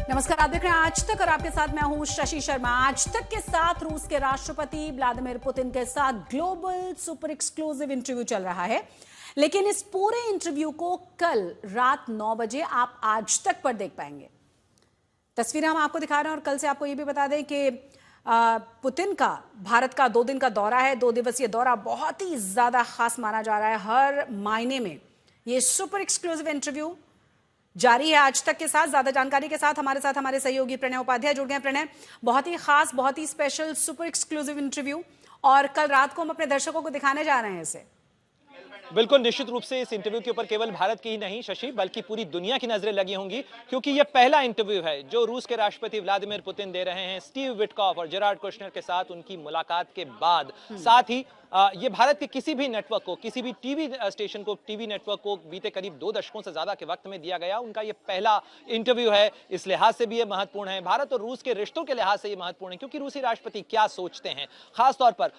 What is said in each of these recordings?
नमस्कार, आप देख रहे हैं आज तक और आपके साथ मैं हूं शशि शर्मा। आज तक के साथ रूस के राष्ट्रपति व्लादिमीर पुतिन के साथ ग्लोबल सुपर एक्सक्लूसिव इंटरव्यू चल रहा है, लेकिन इस पूरे इंटरव्यू को कल रात 9 बजे आप आज तक पर देख पाएंगे। तस्वीरें हम आपको दिखा रहे हैं और कल से आपको यह भी बता दें कि पुतिन का भारत का 2 दिन का दौरा है। 2 दिवसीय दौरा बहुत ही ज्यादा खास माना जा रहा है हर मायने में। ये सुपर एक्सक्लूसिव इंटरव्यू जारी है आज तक के साथ। ज्यादा जानकारी के साथ हमारे सहयोगी प्रणय उपाध्याय जुड़ गए। प्रणय, बहुत ही खास, बहुत ही स्पेशल सुपर एक्सक्लूसिव इंटरव्यू और कल रात को हम अपने दर्शकों को दिखाने जा रहे हैं इसे। बिल्कुल, निश्चित रूप से इस इंटरव्यू के ऊपर केवल भारत की ही नहीं शशि, बल्कि पूरी दुनिया की नजरें लगी होंगी, क्योंकि यह पहला इंटरव्यू है जो रूस के राष्ट्रपति व्लादिमीर पुतिन दे रहे हैं स्टीव विटकॉफ और जेरार्ड कुशनर के साथ उनकी मुलाकात के बाद। साथ ही ये भारत के किसी भी नेटवर्क को, किसी भी टीवी स्टेशन को, टीवी नेटवर्क को बीते करीब 2 दशकों से ज्यादा के वक्त में दिया गया उनका ये पहला इंटरव्यू है। इस लिहाज से भी ये महत्वपूर्ण है, भारत और रूस के रिश्तों के लिहाज से ये महत्वपूर्ण है, क्योंकि रूसी राष्ट्रपति क्या सोचते हैं। खासतौर पर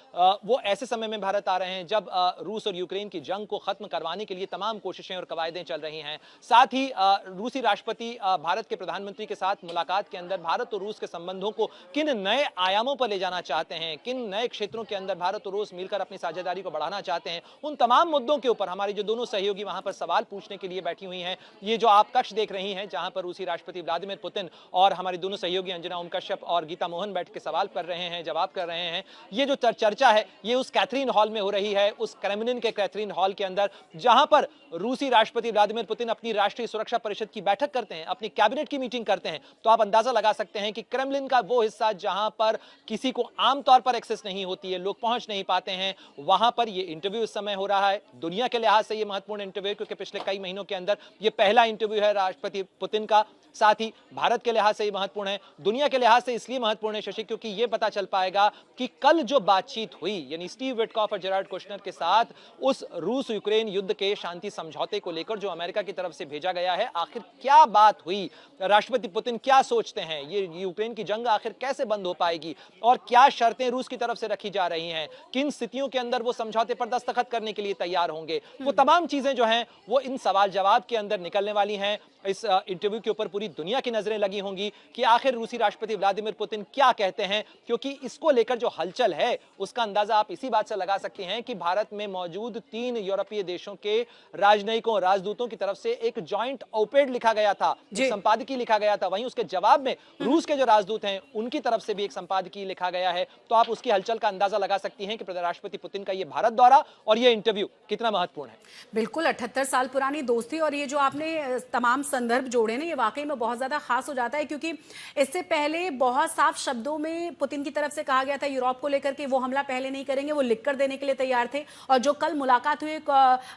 वो ऐसे समय में भारत आ रहे हैं जब रूस और यूक्रेन की जंग को खत्म करवाने के लिए तमाम कोशिशें और कवायदें चल रही हैं। साथ ही रूसी राष्ट्रपति भारत के प्रधानमंत्री के साथ मुलाकात के अंदर भारत और रूस के संबंधों को किन नए आयामों पर ले जाना चाहते हैं, किन नए क्षेत्रों के अंदर भारत और रूस मिलकर अपनी साझेदारी को बढ़ाना चाहते हैं, उन तमाम मुद्दों के ऊपर हमारी जो दोनों सहयोगी वहां पर सवाल पूछने के लिए बैठी हुई हैं। ये जो आप कक्ष देख रही हैं जहां पर रूसी राष्ट्रपति व्लादिमीर पुतिन और हमारी दोनों सहयोगी अंजना ओम कश्यप और गीता मोहन बैठ के सवाल कर रहे हैं, जवाब कर रहे हैं। ये जो चर्चा है ये उस कैथरीन हॉल में हो रही है, उस क्रेमलिन के कैथरीन हॉल के अंदर, जहां पर रूसी राष्ट्रपति व्लादिमीर पुतिन अपनी राष्ट्रीय सुरक्षा परिषद की बैठक करते हैं, अपनी कैबिनेट की मीटिंग करते हैं। तो आप अंदाजा लगा सकते हैं कि क्रेमलिन का वो हिस्सा जहां पर किसी को आमतौर पर एक्सेस नहीं होती है, लोग पहुंच नहीं पाते हैं, वहां पर ये इंटरव्यू इस समय हो रहा है। दुनिया के लिहाज से ये महत्वपूर्ण इंटरव्यू है, क्योंकि पिछले कई महीनों के अंदर ये पहला इंटरव्यू है राष्ट्रपति पुतिन का। साथ ही भारत के लिहाज से ये महत्वपूर्ण है, दुनिया के लिहाज से इसलिए महत्वपूर्ण है शशि, क्योंकि ये पता चल पाएगा कि कल जो बातचीत हुई, यानी स्टीव विटकॉफ और जेरार्ड कुशनर के साथ उस रूस यूक्रेन युद्ध के शांति समझौते को लेकर जो अमेरिका की तरफ से भेजा गया है, आखिर क्या बात हुई, राष्ट्रपति पुतिन क्या सोचते हैं, ये यूक्रेन की जंग आखिर कैसे बंद हो पाएगी और क्या शर्तें रूस की तरफ से रखी जा रही हैं, किन स्थितियों के अंदर वो समझौते पर दस्तखत करने के लिए तैयार होंगे। वो तमाम चीजें जो हैं वो इन सवाल जवाब के अंदर निकलने वाली हैं। इस इंटरव्यू के ऊपर पूरी दुनिया की नजरें लगी होंगी कि आखिर रूसी राष्ट्रपति व्लादिमीर पुतिन क्या कहते हैं, क्योंकि इसको लेकर जो हलचल है उसका अंदाजा आप इसी बात से लगा सकते हैं कि भारत में मौजूद 3 यूरोपीय देशों के राजनयिकों, राजदूतों की तरफ से एक जॉइंट ओपेड लिखा गया था, संपादकीय लिखा गया था। वहीं उसके जवाब में रूस के जो राजदूत हैं उनकी तरफ से भी एक संपादकीय लिखा गया है। तो आप उसकी हलचल का अंदाजा लगा सकती हैं कि राष्ट्रपति पुतिन का ये भारत दौरा और ये इंटरव्यू कितना महत्वपूर्ण है। बिल्कुल, 78 साल पुरानी दोस्ती और ये जो आपने तमाम संदर्भ जोड़े ना, ये वाकई में बहुत ज्यादा खास हो जाता है, क्योंकि इससे पहले बहुत साफ शब्दों में पुतिन की तरफ से कहा गया था यूरोप को लेकर के वो हमला पहले नहीं करेंगे, वो लिखकर देने के लिए तैयार थे। और जो कल मुलाकात हुई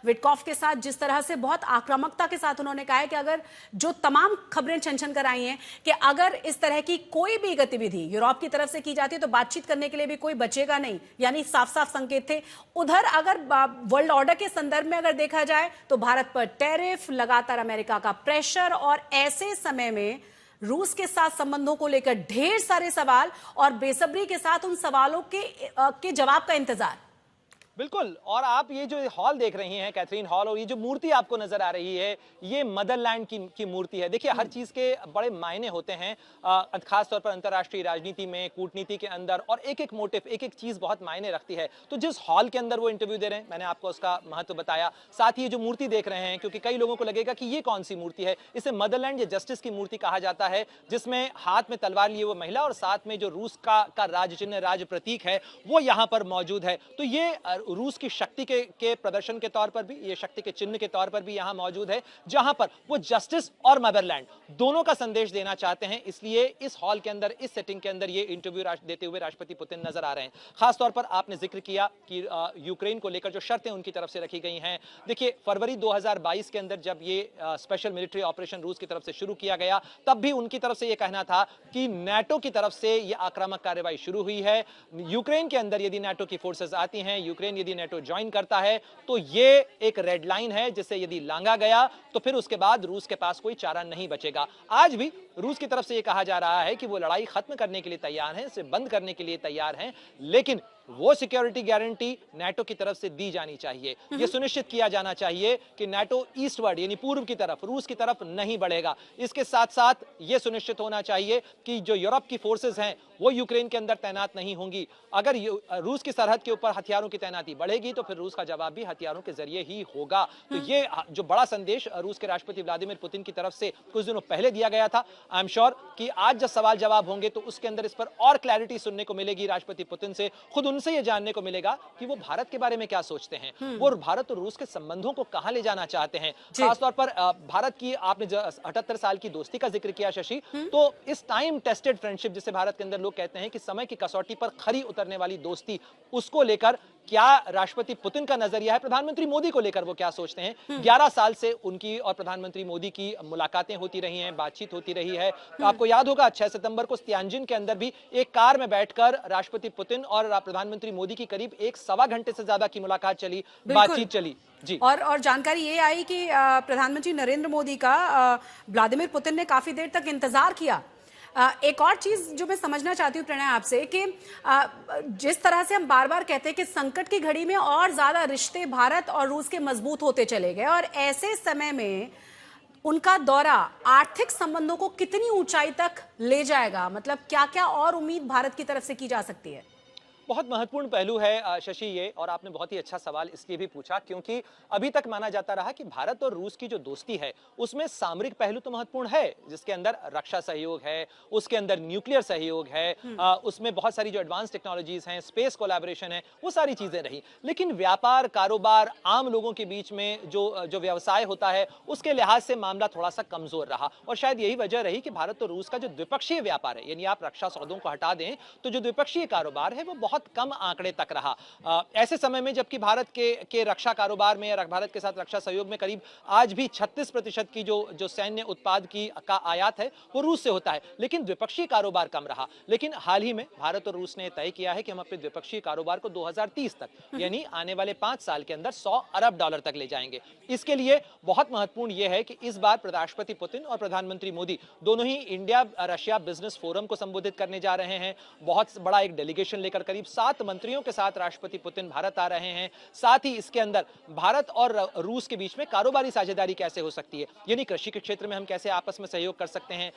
विटकॉफ के साथ, जिस तरह से बहुत आक्रामकता के साथ उन्होंने कहा है कि अगर जो तमाम खबरें छन-छन कर आई हैं कि अगर इस तरह की कोई भी गतिविधि यूरोप की तरफ से की जाती है तो बातचीत करने के लिए भी कोई बचेगा नहीं, यानी साफ साफ संकेत थे। उधर अगर वर्ल्ड ऑर्डर के संदर्भ में अगर देखा जाए तो भारत पर टैरिफ, लगातार अमेरिका का प्रेशर और ऐसे समय में रूस के साथ संबंधों को लेकर ढेर सारे सवाल और बेसब्री के साथ उन सवालों के जवाब का इंतजार। बिल्कुल, और आप ये जो हॉल देख रही हैं कैथरीन हॉल, और ये जो मूर्ति आपको नजर आ रही है ये मदरलैंड की मूर्ति है। देखिए, हर चीज के बड़े मायने होते हैं, खासतौर पर अंतर्राष्ट्रीय राजनीति में, कूटनीति के अंदर, और एक एक मोटिव, एक एक चीज बहुत मायने रखती है। तो जिस हॉल के अंदर वो इंटरव्यू दे रहे हैं, मैंने आपको उसका महत्व बताया। साथ ही ये जो मूर्ति देख रहे हैं, क्योंकि कई लोगों को लगेगा कि ये कौन सी मूर्ति है, इसे मदरलैंड या जस्टिस की मूर्ति कहा जाता है, जिसमें हाथ में तलवार लिए वो महिला और साथ में जो रूस का राज चिन्ह, राज प्रतीक है वो यहाँ पर मौजूद है। तो ये रूस की शक्ति के प्रदर्शन के तौर पर भी, ये शक्ति के चिन्ह के तौर पर भी यहां मौजूद है, जहां पर वो जस्टिस और मदरलैंड दोनों का संदेश देना चाहते हैं। इसलिए इस हॉल के अंदर, इस सेटिंग के अंदर ये इंटरव्यू देते हुए राष्ट्रपति पुतिन नजर आ रहे हैं। खासतौर पर आपने जिक्र किया कि यूक्रेन को लेकर जो शर्तें उनकी तरफ से रखी गई हैं। देखिए, फरवरी 2022 के अंदर जब ये स्पेशल मिलिट्री ऑपरेशन रूस की तरफ से शुरू किया गया, तब भी उनकी तरफ से ये कहना था कि नाटो की तरफ से ये आक्रामक कार्रवाई शुरू हुई है। यूक्रेन के अंदर यदि नाटो की फोर्सेस आती हैं, यूक्रेन यदि नाटो ज्वाइन करता है, तो ये एक रेड लाइन है जिसे यदि लांघा गया तो फिर उसके बाद रूस के पास कोई चारा नहीं बचेगा। आज भी रूस की तरफ से यह कहा जा रहा है कि वो लड़ाई खत्म करने के लिए तैयार हैं, इसे बंद करने के लिए तैयार हैं, लेकिन वो सिक्योरिटी गारंटी नाटो की तरफ से दी जानी चाहिए। यह सुनिश्चित किया जाना चाहिए कि नाटो ईस्टवर्ड यानी पूर्व की तरफ, रूस की तरफ नहीं बढ़ेगा। इसके साथ साथ यह सुनिश्चित होना चाहिए कि जो यूरोप की फोर्सेस हैं वो यूक्रेन के अंदर तैनात नहीं होंगी। अगर रूस की सरहद के ऊपर हथियारों की तैनाती बढ़ेगी तो फिर रूस का जवाब भी हथियारों के जरिए ही होगा। तो ये जो बड़ा संदेश रूस के राष्ट्रपति व्लादिमीर पुतिन की तरफ से कुछ दिनों पहले दिया गया था, आई एम श्योर कि आज जब सवाल जवाब होंगे तो उसके अंदर इस पर और क्लैरिटी सुनने को मिलेगी राष्ट्रपति पुतिन से। खुद उनसे यह जानने को मिलेगा कि वो भारत के बारे में क्या सोचते हैं, वो भारत और रूस के संबंधों को कहां ले जाना चाहते हैं। खासतौर पर भारत की आपने 78 साल की दोस्ती का जिक्र किया शशि, तो इस टाइम टेस्टेड फ्रेंडशिप जिसे भारत के अंदर लोग कहते हैं कि समय की कसौटी पर खरी उतरने वाली दोस्ती, उसको लेकर क्या राष्ट्रपति पुतिन का नजरिया है, प्रधानमंत्री मोदी को लेकर वो क्या सोचते हैं। 11 साल से उनकी और प्रधानमंत्री मोदी की मुलाकातें होती रही हैं, बातचीत होती रही है। तो आपको याद होगा 6 सितंबर को तियानजिन के अंदर भी एक कार में बैठकर राष्ट्रपति पुतिन और प्रधानमंत्री मोदी की करीब 1-1.25 घंटे से ज्यादा की मुलाकात चली, बातचीत चली जी। और जानकारी ये आई कि प्रधानमंत्री नरेंद्र मोदी का व्लादिमीर पुतिन ने काफी देर तक इंतजार किया। एक और चीज जो मैं समझना चाहती हूँ प्रणय आपसे कि जिस तरह से हम बार बार कहते हैं कि संकट की घड़ी में और ज्यादा रिश्ते भारत और रूस के मजबूत होते चले गए, और ऐसे समय में उनका दौरा आर्थिक संबंधों को कितनी ऊंचाई तक ले जाएगा, मतलब क्या क्या और उम्मीद भारत की तरफ से की जा सकती है? बहुत महत्वपूर्ण पहलू है शशि ये, और आपने बहुत ही अच्छा सवाल इसलिए भी पूछा क्योंकि अभी तक माना जाता रहा कि भारत और रूस की जो दोस्ती है उसमें सामरिक पहलू तो महत्वपूर्ण है, जिसके अंदर रक्षा सहयोग है, उसके अंदर न्यूक्लियर सहयोग है, उसमें बहुत सारी जो एडवांस टेक्नोलॉजीज हैं, स्पेस कोलैबोरेशन है, वो सारी चीजें रही। लेकिन व्यापार, कारोबार, आम लोगों के बीच में जो व्यवसाय होता है उसके लिहाज से मामला थोड़ा सा कमजोर रहा, और शायद यही वजह रही कि भारत और रूस का जो द्विपक्षीय व्यापार है, यानी आप रक्षा सौदों को हटा दें तो जो द्विपक्षीय कारोबार है वो बहुत कम आंकड़े तक रहा। ऐसे समय में जबकि भारत के रक्षा कारोबार में या भारत के साथ रक्षा सहयोग में करीब आज भी 36% की जो सैन्य उत्पाद का आयात है वो रूस से होता है, लेकिन द्विपक्षीय कारोबार कम रहा। लेकिन हाल ही में भारत और रूस ने तय किया है कि हम अपने द्विपक्षीय कारोबार को 2030 तक यानी आने वाले 5 साल के अंदर $100 अरब तक ले जाएंगे। इसके लिए बहुत महत्वपूर्ण यह है कि इस बार राष्ट्रपति पुतिन और प्रधानमंत्री मोदी दोनों ही इंडिया रशिया बिजनेस फोरम को संबोधित करने जा रहे हैं। बहुत बड़ा एक डेलीगेशन लेकर करीब 7 मंत्रियों के साथ राष्ट्रपति पुतिन भारत आ रहे हैं। साथ ही इसके अंदर भारत और रूस के बीच में कारोबारी साझेदारी कैसे हो सकती है, यानी कृषि के क्षेत्र में हम कैसे आपस में सहयोग कर सकते हैं,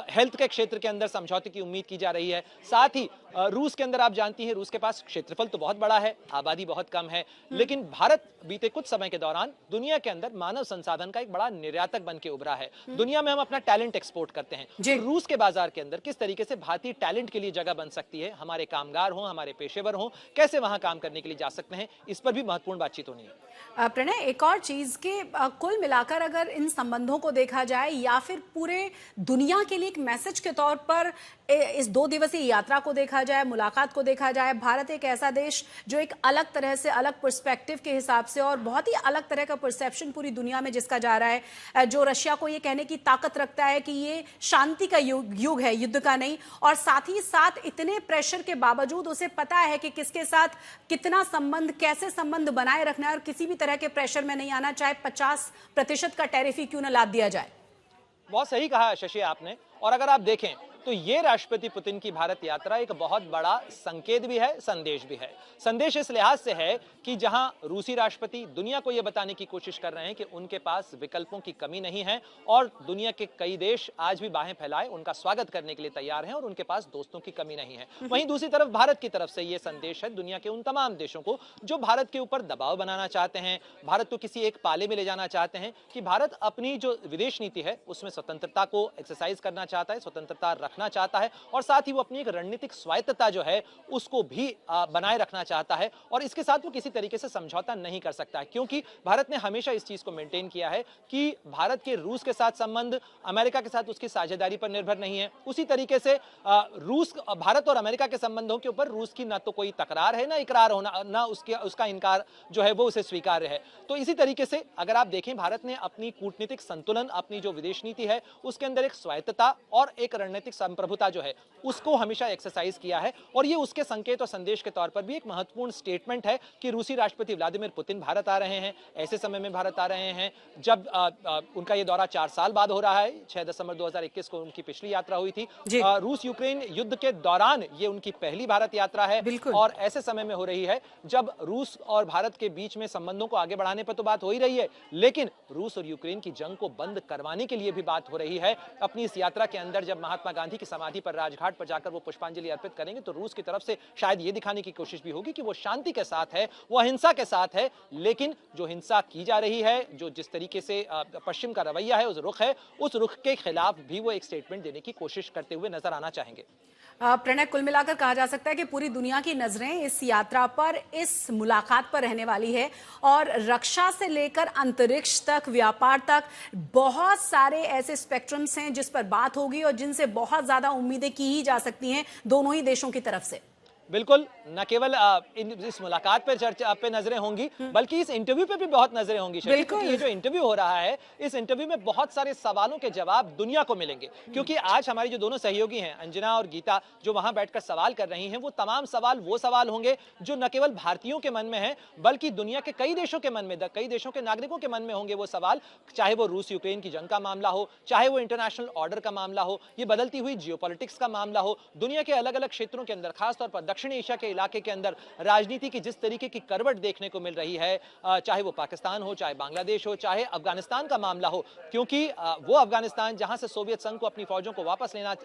हेल्थ के क्षेत्र के अंदर समझौते की उम्मीद की जा रही है। साथ ही रूस के अंदर आप जानती हैं रूस के पास क्षेत्रफल तो बहुत बड़ा है, आबादी बहुत कम है, लेकिन भारत बीते कुछ समय के दौरान दुनिया के अंदर मानव संसाधन का एक बड़ा निर्यातक बन के उभरा है। दुनिया में हम अपना टैलेंट एक्सपोर्ट करते हैं, तो रूस के बाजार के अंदर किस तरीके से भारतीय टैलेंट के लिए जगह बन सकती है, हमारे कामगार हों, हमारे पेशेवर हों, कैसे वहां काम करने के लिए जा सकते हैं, इस पर भी महत्वपूर्ण बातचीत होनी है। प्रणय, एक और चीज के कुल मिलाकर अगर इन संबंधों को देखा जाए या फिर पूरे दुनिया के लिए एक मैसेज के तौर पर इस 2 दिवसीय यात्रा को देखा जाए, मुलाकात को देखा जाए, भारत एक ऐसा देश जो एक अलग तरह से, अलग पर्सपेक्टिव के हिसाब से और बहुत ही अलग तरह का परसेप्शन पूरी दुनिया में जिसका जा रहा है, जो रशिया को ये कहने की ताकत रखता है कि ये शांति का युग है, युद्ध का नहीं, और साथ ही साथ इतने प्रेशर के बावजूद उसे पता है कि किसके साथ कितना संबंध, कैसे संबंध बनाए रखना है और किसी भी तरह के प्रेशर में नहीं आना, चाहे 50% का टैरिफ ही क्यों न लाद दिया जाए। बहुत सही कहा शशि आपने, और अगर आप देखें तो ये राष्ट्रपति पुतिन की भारत यात्रा एक बहुत बड़ा संकेत भी है, संदेश भी है। संदेश इस लिहाज से है कि जहां रूसी राष्ट्रपति दुनिया को यह बताने की कोशिश कर रहे हैं कि उनके पास विकल्पों की कमी नहीं है और दुनिया के कई देश आज भी बाहें फैलाए उनका स्वागत करने के लिए तैयार हैं और उनके पास दोस्तों की कमी नहीं है। वहीं दूसरी तरफ भारत की तरफ से यह संदेश है दुनिया के उन तमाम देशों को जो भारत के ऊपर दबाव बनाना चाहते हैं, भारत को किसी एक पाले में ले जाना चाहते हैं, कि भारत अपनी जो विदेश नीति है उसमें स्वतंत्रता को एक्सरसाइज करना चाहता है, स्वतंत्रता रखना चाहता है, और साथ ही वो अपनी एक रणनीतिक स्वायत्तता जो है उसको भी बनाए रखना चाहता है, और इसके साथ वो किसी तरीके से समझौता नहीं कर सकता है, क्योंकि भारत ने हमेशा इस चीज को मेंटेन किया है कि भारत के रूस के साथ संबंध अमेरिका के साथ उसकी साझेदारी पर निर्भर नहीं है। उसी तरीके से भारत और अमेरिका के संबंधों के ऊपर रूस की ना तो कोई तकरार है, ना इकरार होना, ना उसका इनकार जो है वो उसे स्वीकार्य है। तो इसी तरीके से अगर आप देखें भारत ने अपनी कूटनीतिक संतुलन, अपनी जो विदेश नीति है उसके अंदर एक स्वायत्तता और एक रणनीतिक संप्रभुता जो है उसको हमेशा एक्सरसाइज किया है, और ये उसके संकेत और संदेश के तौर पर भी एक महत्वपूर्ण स्टेटमेंट है कि रूसी राष्ट्रपति व्लादिमीर पुतिन भारत आ रहे हैं, ऐसे समय में भारत आ रहे हैं जब उनका ये दौरा 4 साल बाद हो रहा है। 6 दिसंबर 2021 को उनकी पिछली यात्रा हुई थी। रूस यूक्रेन युद्ध के दौरान ये उनकी पहली भारत यात्रा है, और ऐसे समय में हो रही है जब रूस और भारत के बीच में संबंधों को आगे बढ़ाने पर तो बात हो ही रही है, लेकिन रूस और यूक्रेन की जंग को बंद करवाने के लिए भी बात हो रही है। अपनी इस यात्रा के अंदर जब महात्मा गांधी की समाधि पर राजघाट पर जाकर वो पुष्पांजलि अर्पित करेंगे तो रूस की तरफ से शायद ये दिखाने की कोशिश भी होगी कि वो शांति के साथ है, वो अहिंसा के साथ है, लेकिन जो हिंसा की जा रही है, जो जिस तरीके से पश्चिम का रवैया है, उस रुख के खिलाफ भी वो एक स्टेटमेंट देने की कोशिश करते हुए नजर आना चाहेंगे। प्रणय, कुल मिलाकर कहा जा सकता है कि पूरी दुनिया की नजरें इस यात्रा पर, इस मुलाकात पर रहने वाली है, और रक्षा से लेकर अंतरिक्ष तक, व्यापार तक बहुत सारे ऐसे स्पेक्ट्रम्स हैं जिस पर बात होगी और जिनसे बहुत ज्यादा उम्मीदें की ही जा सकती हैं दोनों ही देशों की तरफ से। बिल्कुल, न केवल इस मुलाकात पर चर्चा पे नजरें होंगी, बल्कि इस इंटरव्यू पे भी बहुत नजरें होंगी। क्योंकि ये जो इंटरव्यू हो रहा है, इस इंटरव्यू में बहुत सारे सवालों के जवाब दुनिया को मिलेंगे, क्योंकि आज हमारी जो दोनों सहयोगी हैं, अंजना और गीता, जो वहां बैठकर सवाल कर रही हैं, वो तमाम सवाल वो सवाल होंगे जो न केवल भारतीयों के मन में है, बल्कि दुनिया के कई देशों के मन में, कई देशों के नागरिकों के मन में होंगे वो सवाल। चाहे वो रूस यूक्रेन की जंग का मामला हो, चाहे वो इंटरनेशनल ऑर्डर का मामला हो, ये बदलती हुई जियोपॉलिटिक्स का मामला हो, दुनिया के अलग अलग क्षेत्रों के अंदर, खासतौर पर दक्षिण एशिया के इलाके के अंदर राजनीति की जिस तरीके की करवट देखने को मिल रही है, चाहे वो पाकिस्तान हो, चाहे बांग्लादेश हो, चाहे अफगानिस्तान का मामला हो, क्योंकि वो अफगानिस्तान जहां से सोवियत संघ को अपनी फौजों को वापस लेना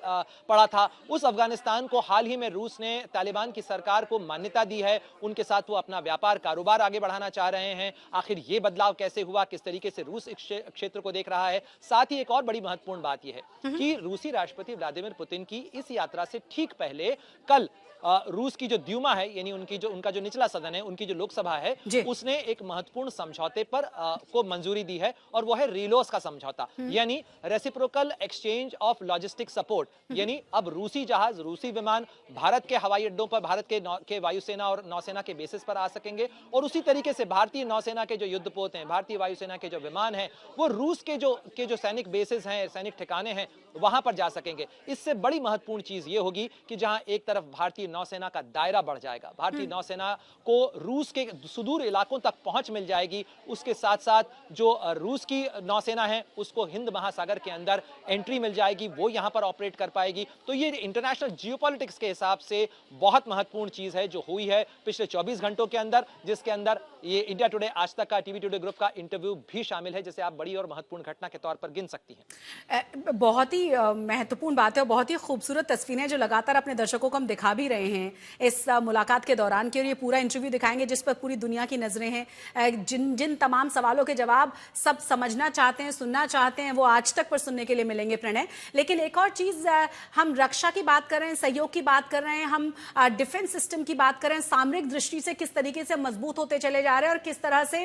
पड़ा था, उस अफगानिस्तान को हाल ही में रूस ने तालिबान की सरकार को मान्यता दी है, उनके साथ वो अपना व्यापार कारोबार आगे बढ़ाना चाह रहे हैं। आखिर ये बदलाव कैसे हुआ, किस तरीके से रूस इस क्षेत्र को देख रहा है। साथ ही एक और बड़ी महत्वपूर्ण बात यह है कि रूसी राष्ट्रपति व्लादिमीर पुतिन की इस यात्रा से ठीक पहले कल रूस की जो द्यूमा है, यानी उनका जो निचला सदन है, उनकी जो लोकसभा है, उसने एक महत्वपूर्ण समझौते पर को मंजूरी दी है, और वो है रिलोस का समझौता, यानी reciprocal exchange of logistic support. यानी अब रूसी जहाज, रूसी विमान भारत के हवाई अड्डों पर, भारत के वायुसेना और नौसेना के बेसिस पर आ सकेंगे, और उसी तरीके से भारतीय नौसेना के जो युद्धपोत हैं, भारतीय वायुसेना के जो विमान हैं, वो रूस के जो सैनिक बेसिस हैं, सैनिक ठिकाने हैं, वहां पर जा सकेंगे। इससे बड़ी महत्वपूर्ण चीज ये होगी कि जहां एक तरफ भारतीय नौसेना का दायरा बढ़ जाएगा, भारतीय नौसेना को रूस के सुदूर इलाकों तक पहुंच मिल जाएगी, उसके साथ साथ जो रूस की नौसेना है उसको हिंद महासागर के अंदर एंट्री मिल जाएगी, वो यहां पर ऑपरेट कर पाएगी। तो ये इंटरनेशनल जियोपॉलिटिक्स के हिसाब से बहुत महत्वपूर्ण चीज है जो हुई है पिछले 24 घंटों के अंदर, जिसके अंदर ये इंडिया टुडे, आज तक का, टीवी टुडे ग्रुप का इंटरव्यू भी शामिल है, जिसे आप बड़ी और महत्वपूर्ण घटना के तौर पर गिन सकती हैं। बहुत ही महत्वपूर्ण बात है और बहुत ही खूबसूरत तस्वीरें जो लगातार अपने दर्शकों को हम दिखा भी रहे हैं इस मुलाकात के दौरान, कि ये पूरा इंटरव्यू दिखाएंगे जिस पर पूरी दुनिया की नजरें हैं, जिन तमाम सवालों के जवाब सब समझना चाहते हैं, सुनना चाहते हैं, वो आज तक पर सुनने के लिए मिलेंगे प्रणय। लेकिन एक और चीज, हम रक्षा की बात कर रहे हैं, सहयोग की बात कर रहे हैं, हम डिफेंस सिस्टम की बात कर रहे हैं, सामरिक दृष्टि से किस तरीके से मजबूत होते चले जा रहे हैं, और किस तरह से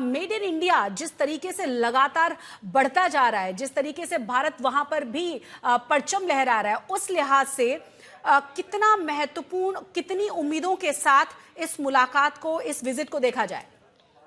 मेड इन इंडिया जिस तरीके से लगातार बढ़ता जा रहा है, जिस तरीके से भारत वहां पर भी परचम लहरा रहा है, उस लिहाज से कितना महत्वपूर्ण, कितनी उम्मीदों के साथ इस मुलाकात को, इस विजिट को देखा जाए?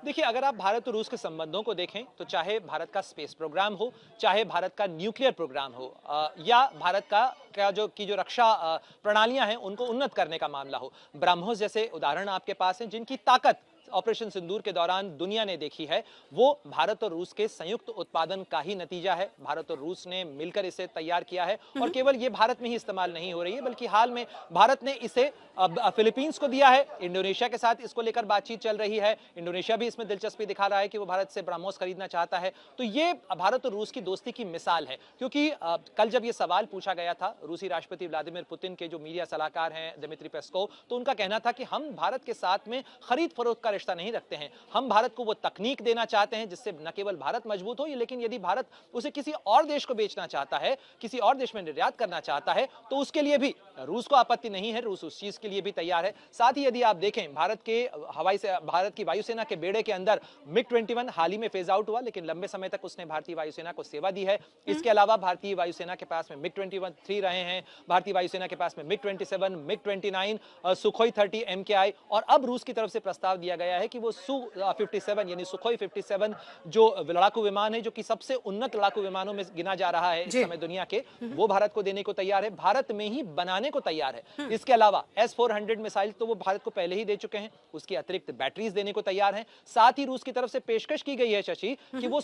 देखिए, अगर आप भारत और रूस के संबंधों को देखें तो चाहे भारत का स्पेस प्रोग्राम हो, चाहे भारत का न्यूक्लियर प्रोग्राम हो, या भारत का जो रक्षा प्रणालियां हैं उनको उन्नत करने का मामला हो, ब्रह्मोस जैसे उदाहरण आपके पास हैं जिनकी ताकत ऑपरेशन सिंदूर के दौरान दुनिया ने देखी है, वो भारत और रूस के संयुक्त उत्पादन का ही नतीजा है। भारत और रूस ने मिलकर इसे तैयार किया है, और केवल ये भारत में ही इस्तेमाल नहीं हो रही है, बल्कि हाल में भारत ने इसे फिलीपींस को दिया है, इंडोनेशिया के साथ इसको लेकर बातचीत चल रही है, इंडोनेशिया भी इसमें दिलचस्पी दिखा रहा है कि वो भारत से ब्रह्मोस खरीदना चाहता है। तो ये भारत और रूस की दोस्ती की मिसाल है, क्योंकि कल जब ये सवाल पूछा गया था रूसी राष्ट्रपति व्लादिमीर पुतिन के जो मीडिया सलाहकार हैं दिमित्री पेस्कोव, तो उनका कहना था कि हम भारत के साथ में खरीद फरोख्त का रिश्ता नहीं रखते हैं, हम भारत को वो तकनीक देना चाहते हैं जिससे न केवल भारत मजबूत हो, लेकिन यदि भारत उसे किसी और देश को बेचना चाहता है, किसी और देश में निर्यात करना चाहता है, तो उसके लिए भी रूस को आपत्ति नहीं है, रूस उस चीज के लिए भी तैयार है। साथ ही यदि आप देखें, भारत की वायुसेना के बेड़े के अंदर MiG-21 हाल ही में फेज आउट हुआ, लेकिन लंबे समय तक उसने भारतीय वायुसेना को सेवा दी है। इसके अलावा भारतीय वायुसेना के पास में MiG-23 रहे हैं, भारतीय वायुसेना के पास में MiG-27, MiG-29, सुखोई 30 MKI, और अब रूस की तरफ से प्रस्ताव दिया गया है कि वो Su-57 यानी सुखोई 57 जो लड़ाकू विमान है, जो कि सबसे उन्नत लड़ाकू विमानों में गिना जा रहा है इस समय दुनिया के, वो भारत को देने को तैयार है, भारत में ही बनाने को तैयार है। इसके अलावा S-400 मिसाइल तो वो भारत को पहले ही दे चुके हैं, उसकी अतिरिक्त बैटरीज देने को तैयार हैं। साथ ही रूस की तरफ से पेशकश की गई है शशि कि वो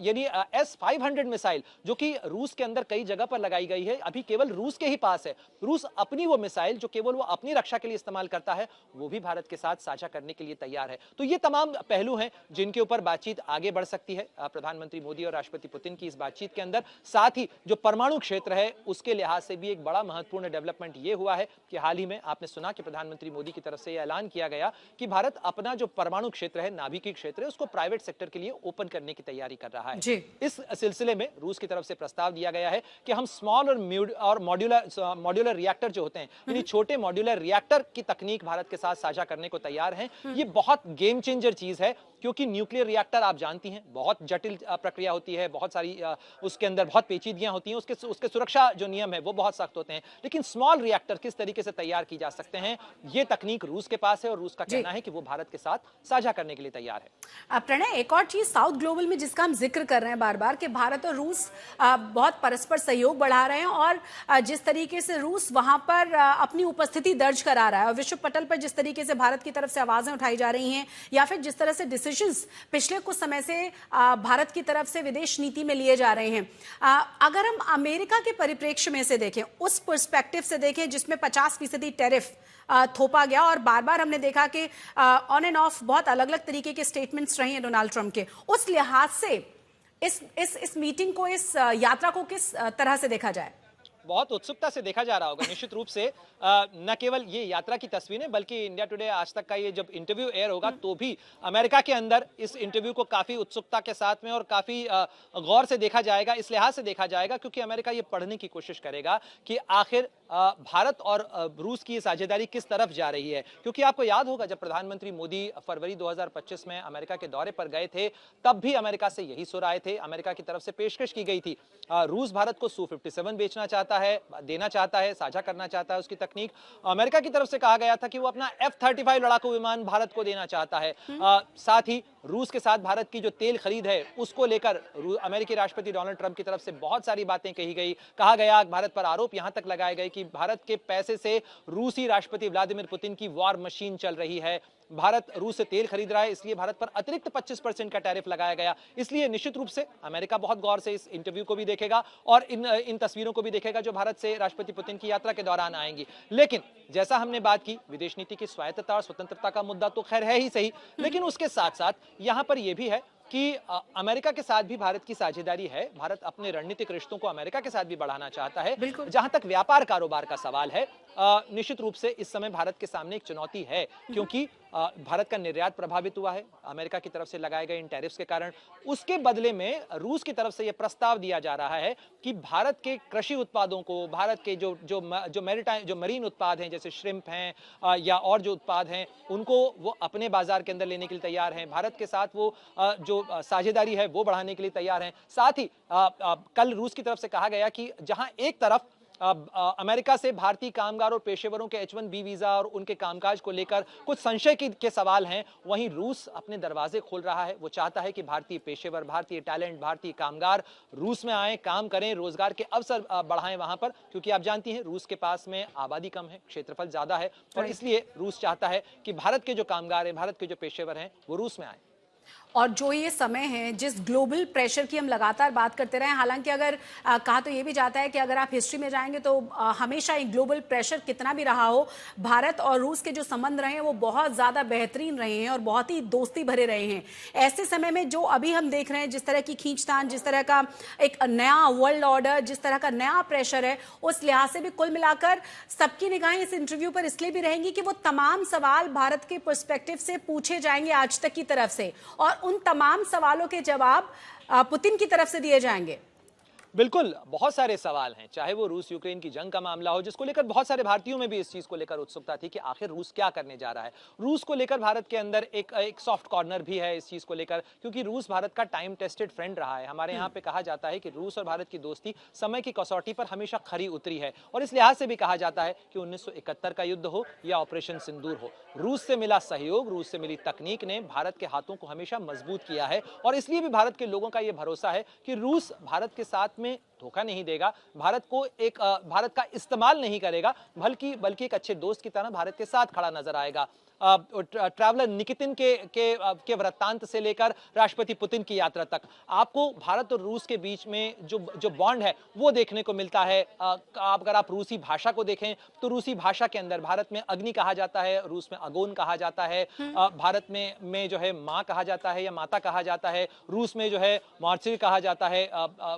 यानी S-500 मिसाइल जो कि रूस के अंदर कई जगह पर लगाई गई है, अभी केवल रूस के ही पास है। रूस अपनी वो मिसाइल जो केवल वो अपनी रक्षा के लिए इस्तेमाल करता है, वो भी भारत के साथ साझा करने के लिए तैयार है। तो ये तमाम पहलू हैं जिनके ऊपर बातचीत आगे बढ़ सकती है प्रधानमंत्री मोदी और राष्ट्रपति पुतिन की इस बातचीत के अंदर। साथ ही जो परमाणु क्षेत्र है उसके लिहाज से भी एक बड़ा महत्वपूर्ण डेवलपमेंट ये हुआ है कि हाल ही में आपने सुना कि प्रधानमंत्री मोदी की तरफ से यह ऐलान किया गया कि भारत अपना जो परमाणु क्षेत्र है, नाभिकीय क्षेत्र है, उसको प्राइवेट सेक्टर के लिए ओपन करने की तैयारी कर रहा है। इस सिलसिले में रूस की तरफ से प्रस्ताव दिया गया है कि हम स्मॉल और मॉड्यूलर रिएक्टर जो होते हैं, यानी छोटे मॉड्यूलर रिएक्टर की तकनीक भारत के साथ साझा करने को तैयार हैं। ये बहुत गेम चेंजर चीज है, क्योंकि न्यूक्लियर रिएक्टर आप जानती हैं बहुत जटिल प्रक्रिया होती है, बहुत सारी उसके अंदर बहुत पेचीदगियां होती हैं, उसके सुरक्षा जो नियम है वो बहुत सख्त होते हैं। लेकिन स्मॉल रिएक्टर किस तरीके से तैयार की जा सकते हैं, ये तकनीक रूस के पास है और रूस का कहना है कि वो भारत के साथ साझा करने के लिए तैयार है। प्रणय, एक और चीज साउथ ग्लोबल में जिसका हम जिक्र कर रहे हैं बार बार कि भारत और रूस बहुत परस्पर सहयोग बढ़ा रहे हैं, और जिस तरीके से रूस वहां पर अपनी उपस्थिति दर्ज करा रहा है और विश्व पटल पर जिस तरीके से भारत की तरफ से आवाजें उठाई जा रही हैं, या फिर जिस तरह से डिसीजंस पिछले कुछ समय से भारत की तरफ से विदेश नीति में लिए जा रहे हैं, अगर हम अमेरिका के परिप्रेक्ष्य में से देखें, उस पर्सपेक्टिव से देखें जिसमें 50% टैरिफ थोपा गया, और बार बार हमने देखा कि ऑन एंड ऑफ बहुत अलग अलग तरीके के स्टेटमेंट्स रहे हैं डोनाल्ड ट्रंप के, उस लिहाज से इस मीटिंग को, इस यात्रा को किस तरह से देखा जाए? बहुत उत्सुकता से देखा जा रहा होगा निश्चित रूप से। न केवल ये यात्रा की तस्वीरें, बल्कि इंडिया टुडे आज तक का ये जब इंटरव्यू एयर होगा तो भी अमेरिका के अंदर इस इंटरव्यू को काफी उत्सुकता के साथ में और काफी गौर से देखा जाएगा। इस लिहाज से देखा जाएगा क्योंकि अमेरिका ये पढ़ने की कोशिश करेगा कि आखिर भारत और रूस की साझेदारी किस तरफ जा रही है। क्योंकि आपको याद होगा जब प्रधानमंत्री मोदी फरवरी 2025 में अमेरिका के दौरे पर गए थे, तब भी अमेरिका से यही सुर आए थे, अमेरिका की तरफ से पेशकश की गई थी। रूस भारत को Su-57 बेचना चाहता है, देना चाहता है, साझा करना चाहता है उसकी तकनीक। अमेरिका की तरफ से कहा गया था कि वो अपना F-35 लड़ाकू विमान भारत को देना चाहता है। साथ ही रूस के साथ भारत की जो तेल खरीद है उसको लेकर अमेरिकी राष्ट्रपति डोनाल्ड ट्रंप की तरफ से बहुत सारी बातें कही गई। कहा गया, भारत पर आरोप यहां तक लगाए गए कि भारत के पैसे से रूसी राष्ट्रपति व्लादिमीर पुतिन की वॉर मशीन चल रही है, भारत रूस से तेल खरीद रहा है, इसलिए भारत पर अतिरिक्त 25% का टैरिफ लगाया गया। इसलिए निश्चित रूप से अमेरिका बहुत गौर से इस इंटरव्यू को भी देखेगा और इन तस्वीरों को भी देखेगा जो भारत से राष्ट्रपति पुतिन की यात्रा के दौरान आएंगी। लेकिन जैसा हमने बात की, विदेश नीति की स्वायत्तता और स्वतंत्रता का मुद्दा तो खैर है ही सही, लेकिन उसके साथ साथ यहां पर यह भी है कि अमेरिका के साथ भी भारत की साझेदारी है। भारत अपने रणनीतिक रिश्तों को अमेरिका के साथ भी बढ़ाना चाहता है। जहां तक व्यापार कारोबार का सवाल है, निश्चित रूप से इस समय भारत के सामने एक चुनौती है, क्योंकि भारत का निर्यात प्रभावित हुआ है अमेरिका की तरफ से लगाए गए इन टैरिफ्स के कारण। उसके बदले में रूस की तरफ से यह प्रस्ताव दिया जा रहा है कि भारत के कृषि उत्पादों को, भारत के जो मरीन उत्पाद हैं जैसे श्रिम्प हैं या और जो उत्पाद हैं, उनको वो अपने बाजार के अंदर लेने के लिए तैयार हैं। भारत के साथ वो जो साझेदारी है वो बढ़ाने के लिए तैयार हैं। साथ ही कल रूस की तरफ से कहा गया कि जहां एक तरफ अमेरिका से भारतीय कामगार और पेशेवरों के H-1B वीजा और उनके कामकाज को लेकर कुछ संशय के सवाल हैं, वहीं रूस अपने दरवाजे खोल रहा है। वो चाहता है कि भारतीय पेशेवर, भारतीय टैलेंट, भारतीय कामगार रूस में आए, काम करें, रोजगार के अवसर बढ़ाएं वहां पर, क्योंकि आप जानती हैं रूस के पास में आबादी कम है, क्षेत्रफल ज्यादा है, और इसलिए रूस चाहता है कि भारत के जो कामगार हैं, भारत के जो पेशेवर हैं, वो रूस में आए। और जो ये समय है जिस ग्लोबल प्रेशर की हम लगातार बात करते रहे, हालांकि अगर कहा तो ये भी जाता है कि अगर आप हिस्ट्री में जाएंगे तो हमेशा एक ग्लोबल प्रेशर कितना भी रहा हो, भारत और रूस के जो संबंध रहे हैं वो बहुत ज़्यादा बेहतरीन रहे हैं और बहुत ही दोस्ती भरे रहे हैं। ऐसे समय में जो अभी हम देख रहे हैं, जिस तरह की खींचतान, जिस तरह का एक नया वर्ल्ड ऑर्डर, जिस तरह का नया प्रेशर है, उस लिहाज से भी कुल मिलाकर सबकी निगाहें इस इंटरव्यू पर इसलिए भी रहेंगी कि वो तमाम सवाल भारत के पर्सपेक्टिव से पूछे जाएंगे आज तक की तरफ से, और उन तमाम सवालों के जवाब पुतिन की तरफ से दिए जाएंगे। बिल्कुल, बहुत सारे सवाल हैं, चाहे वो रूस यूक्रेन की जंग का मामला हो, जिसको लेकर बहुत सारे भारतीयों में भी इस चीज़ को लेकर उत्सुकता थी कि आखिर रूस क्या करने जा रहा है। रूस को लेकर भारत के अंदर एक सॉफ्ट कॉर्नर भी है इस चीज़ को लेकर, क्योंकि रूस भारत का टाइम टेस्टेड फ्रेंड रहा है। हमारे यहाँ पे कहा जाता है कि रूस और भारत की दोस्ती समय की कसौटी पर हमेशा खरी उतरी है, और इस लिहाज से भी कहा जाता है कि 1971 का युद्ध हो या ऑपरेशन सिंदूर हो, रूस से मिला सहयोग, रूस से मिली तकनीक ने भारत के हाथों को हमेशा मजबूत किया है, और इसलिए भी भारत के लोगों का यह भरोसा है कि रूस भारत के साथ में धोखा नहीं देगा, भारत को भारत का इस्तेमाल नहीं करेगा, बल्कि बल्कि एक अच्छे दोस्त की तरह भारत के साथ खड़ा नजर आएगा। ट्रैवलर निकितिन के वृत्तांत से लेकर राष्ट्रपति पुतिन की यात्रा तक आपको भारत और रूस के बीच में जो बॉन्ड है वो देखने को मिलता है। अगर आप रूसी भाषा को देखें तो रूसी भाषा के अंदर भारत में अग्नि कहा जाता है, रूस में अगोन कहा जाता है, भारत में जो है माँ कहा जाता है या माता कहा जाता है, रूस में जो है मार्सिल कहा जाता है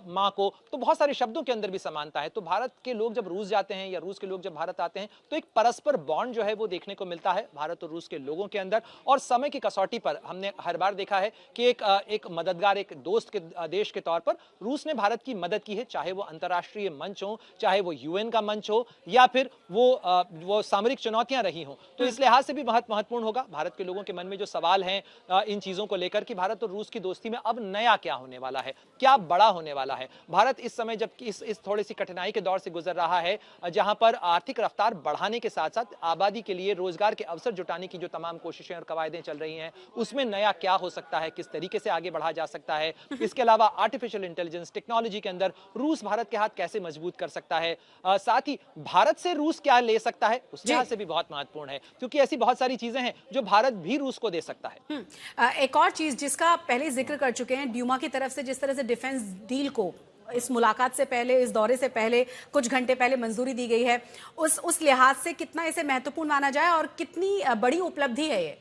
माँ को। तो बहुत सारे शब्दों के अंदर भी समानता है। तो भारत के लोग जब रूस जाते हैं या रूस के लोग जब भारत आते हैं तो एक परस्पर बॉन्ड जो है वो देखने को मिलता है भारत और रूस के लोगों के अंदर। और समय की कसौटी पर हमने हर बार देखा है कि एक मददगार, एक दोस्त के देश के तौर पर रूस ने भारत की मदद की है, चाहे वो अंतर्राष्ट्रीय मंच हो, चाहे वो यूएन का मंच हो, या फिर वो सामरिक चुनौतियां रही हो। तो इस लिहाज से भी बहुत महत्वपूर्ण होगा। भारत के लोगों के मन में जो सवाल हैं इन चीजों को लेकर कि भारत और रूस की दोस्ती में अब नया क्या होने वाला है, क्या बड़ा होने वाला है। भारत इस समय जब इस थोड़ी सी कठिनाई के दौर से गुजर रहा है, जहां पर आर्थिक रफ्तार बढ़ाने के साथ साथ आबादी के लिए रोजगार के अवसर जुटाने की जो तमाम कोशिशें और कवायदें चल रही हैं, उसमें नया क्या हो सकता है, किस तरीके से आगे बढ़ा जा सकता है। इसके अलावा आर्टिफिशियल इंटेलिजेंस टेक्नोलॉजी के अंदर रूस भारत के हाथ कैसे मजबूत कर सकता है, साथ ही भारत से रूस क्या ले सकता है, उस लिहाज से भी बहुत महत्वपूर्ण है, क्योंकि ऐसी बहुत सारी चीजें हैं जो भारत भी रूस को दे सकता है। एक और चीज जिसका पहले जिक्र कर चुके हैं, ड्यूमा की तरफ से जिस तरह से डिफेंस डील को इस मुलाकात से पहले, इस दौरे से पहले कुछ घंटे पहले मंजूरी दी गई है, उस लिहाज से कितना इसे महत्वपूर्ण माना जाए और कितनी बड़ी उपलब्धि है ये?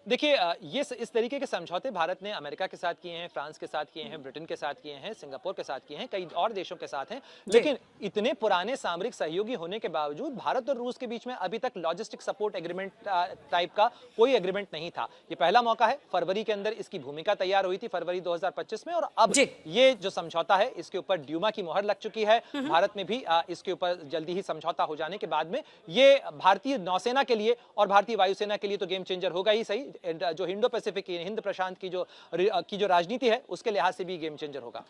देखिए, ये इस तरीके के समझौते भारत ने अमेरिका के साथ किए हैं, फ्रांस के साथ किए हैं, ब्रिटेन के साथ किए हैं, सिंगापुर के साथ किए हैं, कई और देशों के साथ हैं। लेकिन इतने पुराने सामरिक सहयोगी होने के बावजूद भारत और रूस के बीच में अभी तक लॉजिस्टिक सपोर्ट एग्रीमेंट टाइप का कोई एग्रीमेंट नहीं था। ये पहला मौका है। फरवरी के अंदर इसकी भूमिका तैयार हुई थी, फरवरी 2025 में, और अब ये जो समझौता है इसके ऊपर ड्यूमा की मोहर लग चुकी है। भारत में भी इसके ऊपर जल्दी ही समझौता हो जाने के बाद में ये भारतीय नौसेना के लिए और भारतीय वायुसेना के लिए तो गेम चेंजर होगा ही सही, जो इंडो पैसिफिक, हिंद प्रशांत की जो राजनीति है उसके लिहाज से भी गेम चेंजर होगा।